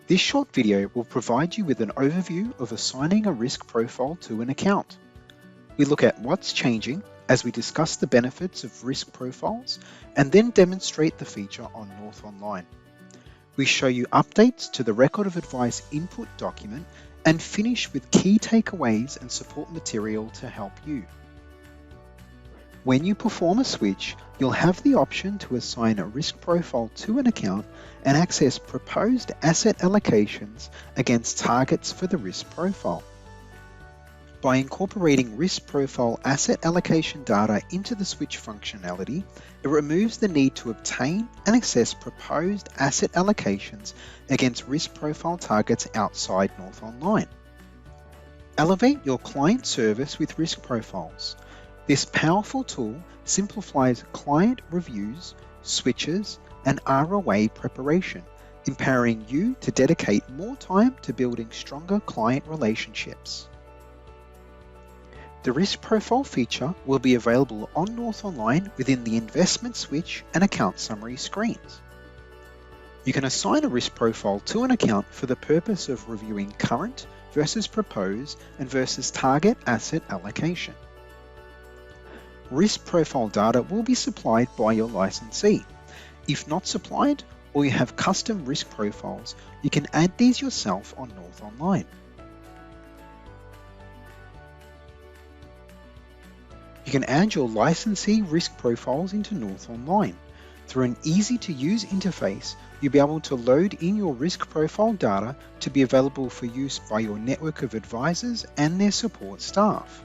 This short video will provide you with an overview of assigning a risk profile to an account. We look at what's changing as we discuss the benefits of risk profiles and then demonstrate the feature on North Online. We show you updates to the Record of Advice input document and finish with key takeaways and support material to help you. When you perform a switch, you'll have the option to assign a risk profile to an account and access proposed asset allocations against targets for the risk profile. By incorporating risk profile asset allocation data into the switch functionality, it removes the need to obtain and access proposed asset allocations against risk profile targets outside North Online. Elevate your client service with risk profiles. This powerful tool simplifies client reviews, switches, and ROA preparation, empowering you to dedicate more time to building stronger client relationships. The risk profile feature will be available on North Online within the investment switch and account summary screens. You can assign a risk profile to an account for the purpose of reviewing current versus proposed and versus target asset allocation. Risk profile data will be supplied by your licensee. If not supplied, or you have custom risk profiles, you can add these yourself on North Online. You can add your licensee risk profiles into North Online. Through an easy-to-use interface, you'll be able to load in your risk profile data to be available for use by your network of advisors and their support staff.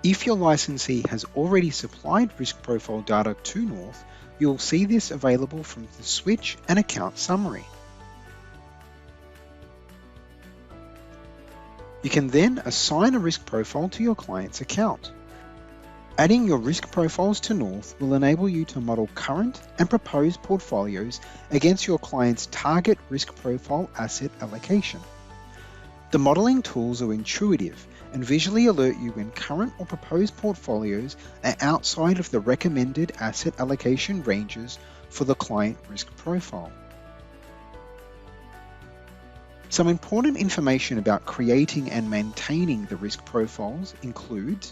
If your licensee has already supplied risk profile data to North, you'll see this available from the switch and account summary. You can then assign a risk profile to your client's account. Adding your risk profiles to North will enable you to model current and proposed portfolios against your client's target risk profile asset allocation. The modeling tools are intuitive and visually alert you when current or proposed portfolios are outside of the recommended asset allocation ranges for the client risk profile. Some important information about creating and maintaining the risk profiles include: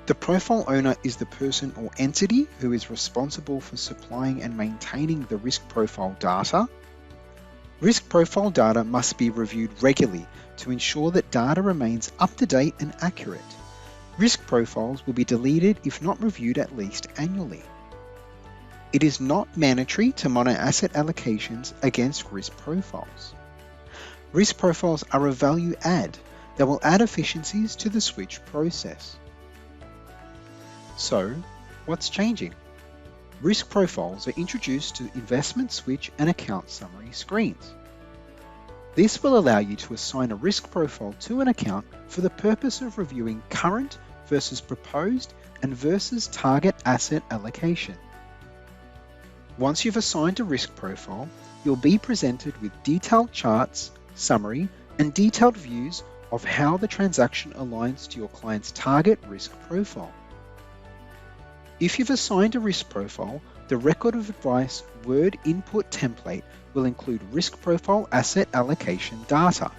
the profile owner is the person or entity who is responsible for supplying and maintaining the risk profile data. Risk profile data must be reviewed regularly to ensure that data remains up to date and accurate. Risk profiles will be deleted if not reviewed at least annually. It is not mandatory to monitor asset allocations against risk profiles. Risk profiles are a value add that will add efficiencies to the switch process. So, what's changing? Risk profiles are introduced to investment switch and account summary screens. This will allow you to assign a risk profile to an account for the purpose of reviewing current versus proposed and versus target asset allocation. Once you've assigned a risk profile, you'll be presented with detailed charts, summary, and detailed views of how the transaction aligns to your client's target risk profile. If you've assigned a risk profile, the Record of Advice Word input template will include risk profile asset allocation data.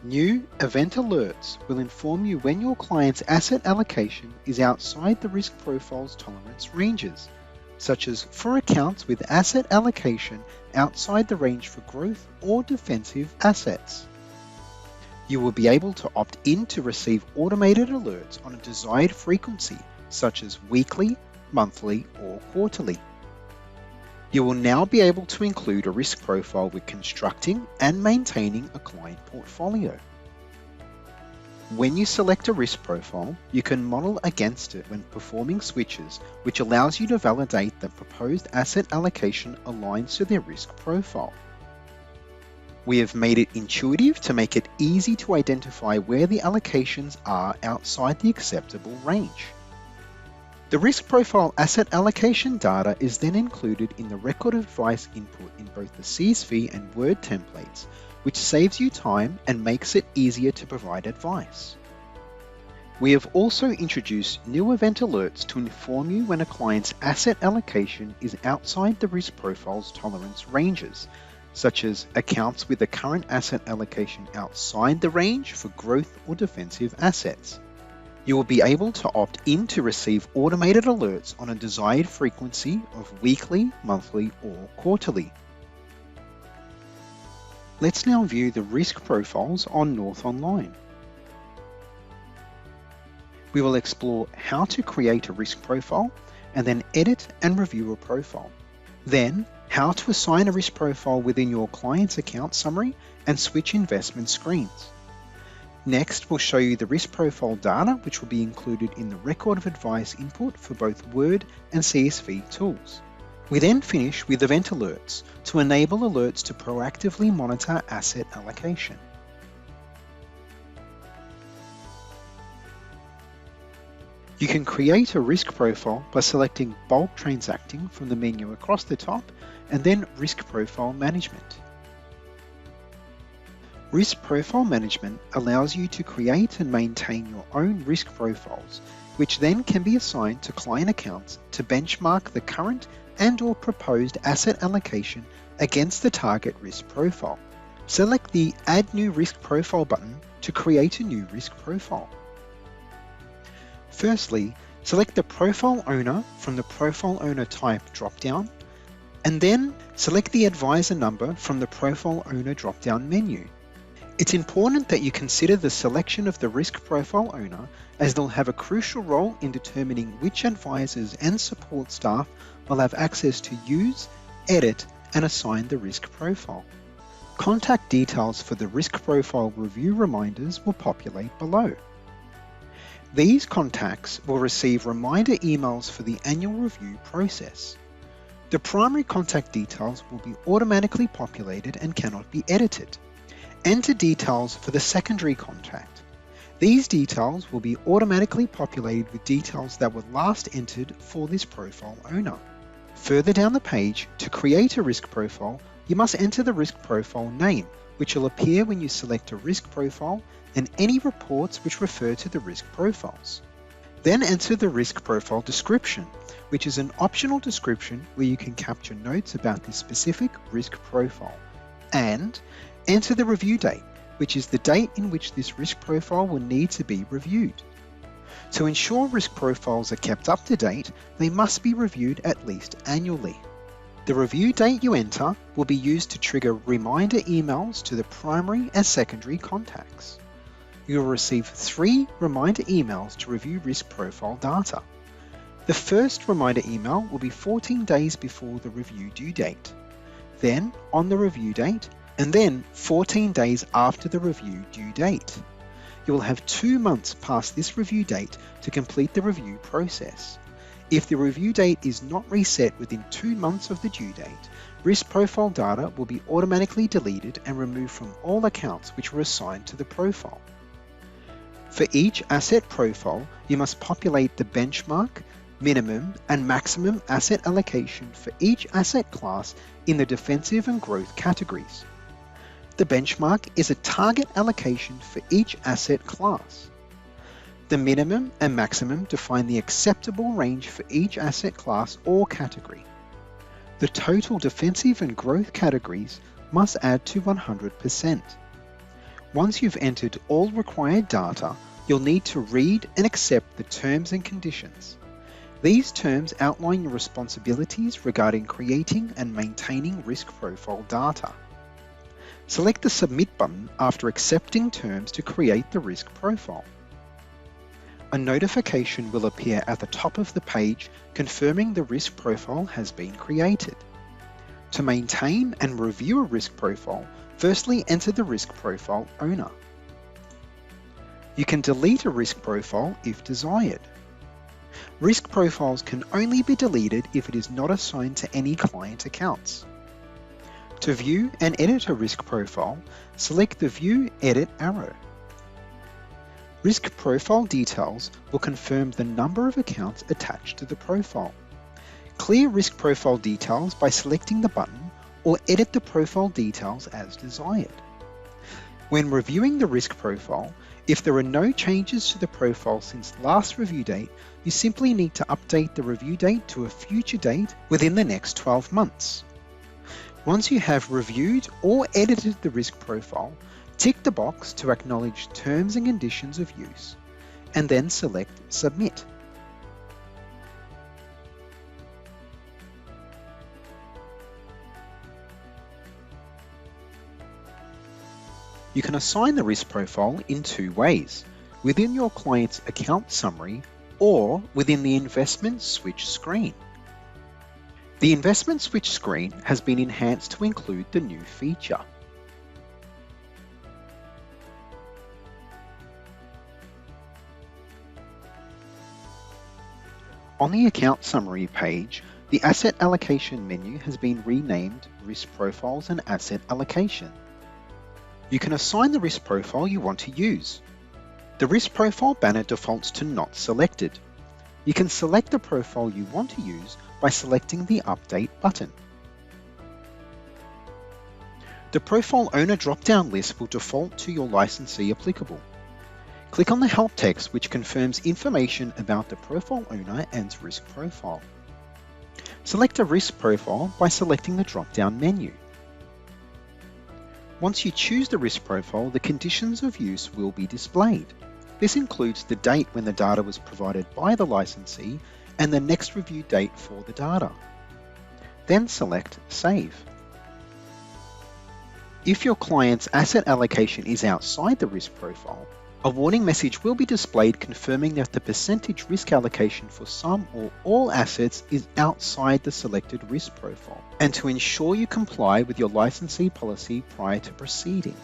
New event alerts will inform you when your client's asset allocation is outside the risk profile's tolerance ranges, such as for accounts with asset allocation outside the range for growth or defensive assets. You will be able to opt in to receive automated alerts on a desired frequency, such as weekly, monthly, or quarterly. You will now be able to include a risk profile with constructing and maintaining a client portfolio. When you select a risk profile, you can model against it when performing switches, which allows you to validate that proposed asset allocation aligns to their risk profile. We have made it intuitive to make it easy to identify where the allocations are outside the acceptable range. The risk profile asset allocation data is then included in the Record of Advice input in both the CSV and Word templates, which saves you time and makes it easier to provide advice. We have also introduced new event alerts to inform you when a client's asset allocation is outside the risk profile's tolerance ranges, such as accounts with a current asset allocation outside the range for growth or defensive assets. You will be able to opt in to receive automated alerts on a desired frequency of weekly, monthly, or quarterly. Let's now view the risk profiles on North Online. We will explore how to create a risk profile and then edit and review a profile. Then, how to assign a risk profile within your client's account summary and switch investment screens. Next, we'll show you the risk profile data, which will be included in the record of advice input for both Word and CSV tools. We then finish with event alerts to enable alerts to proactively monitor asset allocation. You can create a risk profile by selecting Bulk Transacting from the menu across the top and then Risk Profile Management. Risk Profile Management allows you to create and maintain your own risk profiles, which then can be assigned to client accounts to benchmark the current and/or proposed asset allocation against the target risk profile. Select the Add New Risk Profile button to create a new risk profile. Firstly, select the Profile Owner from the Profile Owner Type drop-down, and then select the Advisor number from the Profile Owner drop-down menu. It's important that you consider the selection of the risk profile owner, as they'll have a crucial role in determining which advisors and support staff will have access to use, edit, and assign the risk profile. Contact details for the risk profile review reminders will populate below. These contacts will receive reminder emails for the annual review process. The primary contact details will be automatically populated and cannot be edited. Enter details for the secondary contact. These details will be automatically populated with details that were last entered for this profile owner. Further down the page, to create a risk profile, you must enter the risk profile name, which will appear when you select a risk profile, and any reports which refer to the risk profiles. Then enter the risk profile description, which is an optional description where you can capture notes about the specific risk profile. And enter the review date, which is the date in which this risk profile will need to be reviewed. To ensure risk profiles are kept up to date, they must be reviewed at least annually. The review date you enter will be used to trigger reminder emails to the primary and secondary contacts. You will receive 3 reminder emails to review risk profile data. The first reminder email will be 14 days before the review due date, then on the review date, and then 14 days after the review due date. You will have 2 months past this review date to complete the review process. If the review date is not reset within 2 months of the due date, risk profile data will be automatically deleted and removed from all accounts which were assigned to the profile. For each asset profile, you must populate the benchmark, minimum, and maximum asset allocation for each asset class in the defensive and growth categories. The benchmark is a target allocation for each asset class. The minimum and maximum define the acceptable range for each asset class or category. The total defensive and growth categories must add to 100%. Once you've entered all required data, you'll need to read and accept the terms and conditions. These terms outline your responsibilities regarding creating and maintaining risk profile data. Select the Submit button after accepting terms to create the risk profile. A notification will appear at the top of the page confirming the risk profile has been created. To maintain and review a risk profile, firstly enter the risk profile owner. You can delete a risk profile if desired. Risk profiles can only be deleted if it is not assigned to any client accounts. To view and edit a risk profile, select the View Edit arrow. Risk profile details will confirm the number of accounts attached to the profile. Clear risk profile details by selecting the button or edit the profile details as desired. When reviewing the risk profile, If there are no changes to the profile since the last review date, you simply need to update the review date to a future date within the next 12 months. Once you have reviewed or edited the risk profile, tick the box to acknowledge terms and conditions of use, and then select Submit. You can assign the risk profile in two ways: within your client's account summary or within the investment switch screen. The investment switch screen has been enhanced to include the new feature. On the account summary page, the asset allocation menu has been renamed Risk Profiles and Asset Allocation. You can assign the risk profile you want to use. The risk profile banner defaults to Not Selected. You can select the profile you want to use by selecting the Update button. The Profile Owner drop-down list will default to your licensee applicable. Click on the help text which confirms information about the profile owner and risk profile. Select a risk profile by selecting the drop-down menu. Once you choose the risk profile, the conditions of use will be displayed. This includes the date when the data was provided by the licensee and the next review date for the data. Then select Save. If your client's asset allocation is outside the risk profile, a warning message will be displayed confirming that the percentage risk allocation for some or all assets is outside the selected risk profile, and to ensure you comply with your licensee policy prior to proceeding.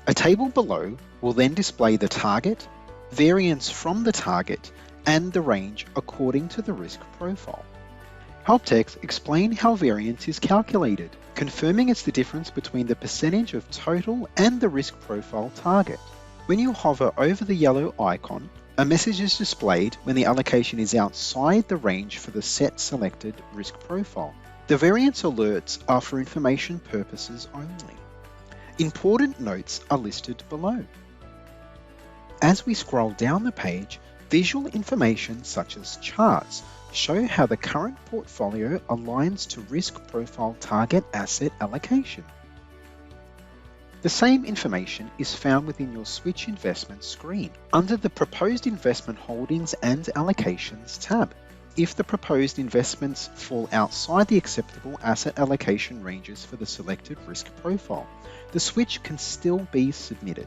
A table below will then display the target, variance from the target, and the range according to the risk profile. Help text explain how variance is calculated, confirming it's the difference between the percentage of total and the risk profile target. When you hover over the yellow icon, a message is displayed when the allocation is outside the range for the set selected risk profile. The variance alerts are for information purposes only. Important notes are listed below. As we scroll down the page, visual information such as charts show how the current portfolio aligns to risk profile target asset allocation. The same information is found within your Switch Investment screen under the Proposed Investment Holdings and Allocations tab. If the proposed investments fall outside the acceptable asset allocation ranges for the selected risk profile, the switch can still be submitted.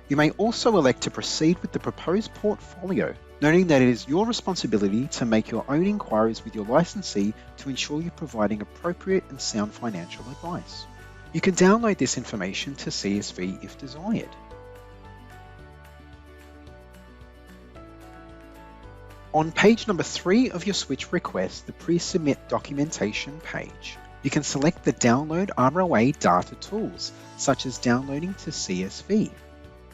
You may also elect to proceed with the proposed portfolio, noting that it is your responsibility to make your own inquiries with your licensee to ensure you're providing appropriate and sound financial advice. You can download this information to CSV if desired. On page number 3 of your switch request, the pre-submit documentation page, you can select the Download ROA data tools, such as downloading to CSV.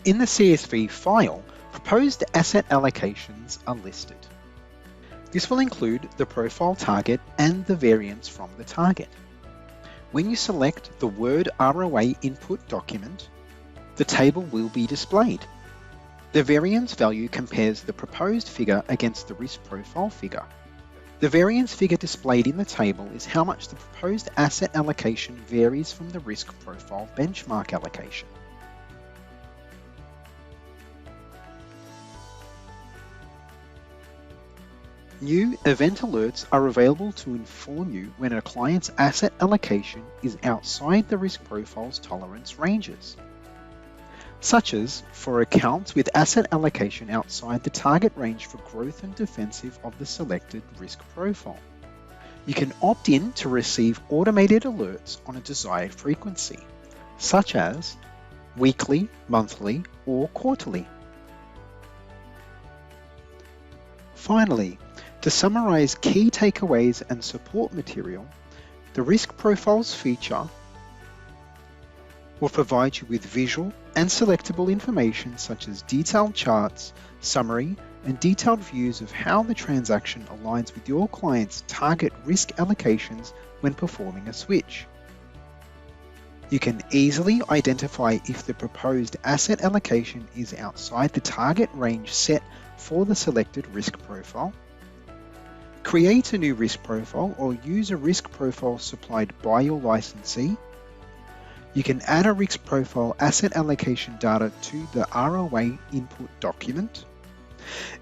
In the CSV file, proposed asset allocations are listed. This will include the profile target and the variance from the target. When you select the Word ROA input document, the table will be displayed. The variance value compares the proposed figure against the risk profile figure. The variance figure displayed in the table is how much the proposed asset allocation varies from the risk profile benchmark allocation. New event alerts are available to inform you when a client's asset allocation is outside the risk profile's tolerance ranges, such as for accounts with asset allocation outside the target range for growth and defensive of the selected risk profile. You can opt in to receive automated alerts on a desired frequency, such as weekly, monthly, or quarterly. Finally, to summarize key takeaways and support material, the Risk Profiles feature will provide you with visual and selectable information such as detailed charts, summary, and detailed views of how the transaction aligns with your client's target risk allocations when performing a switch. You can easily identify if the proposed asset allocation is outside the target range set for the selected risk profile. Create a new risk profile or use a risk profile supplied by your licensee. You can add a risk profile asset allocation data to the ROA input document.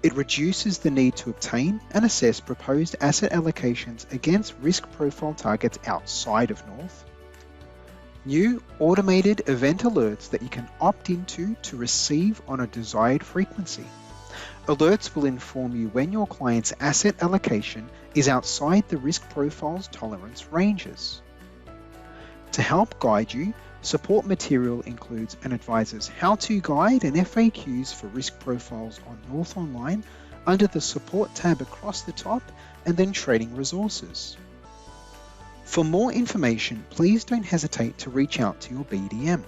It reduces the need to obtain and assess proposed asset allocations against risk profile targets outside of North. New automated event alerts that you can opt into to receive on a desired frequency. Alerts will inform you when your client's asset allocation is outside the risk profile's tolerance ranges. To help guide you, support material includes an advisor's how-to guide and FAQs for risk profiles on North Online under the Support tab across the top, and then Trading Resources. For more information, please don't hesitate to reach out to your BDM.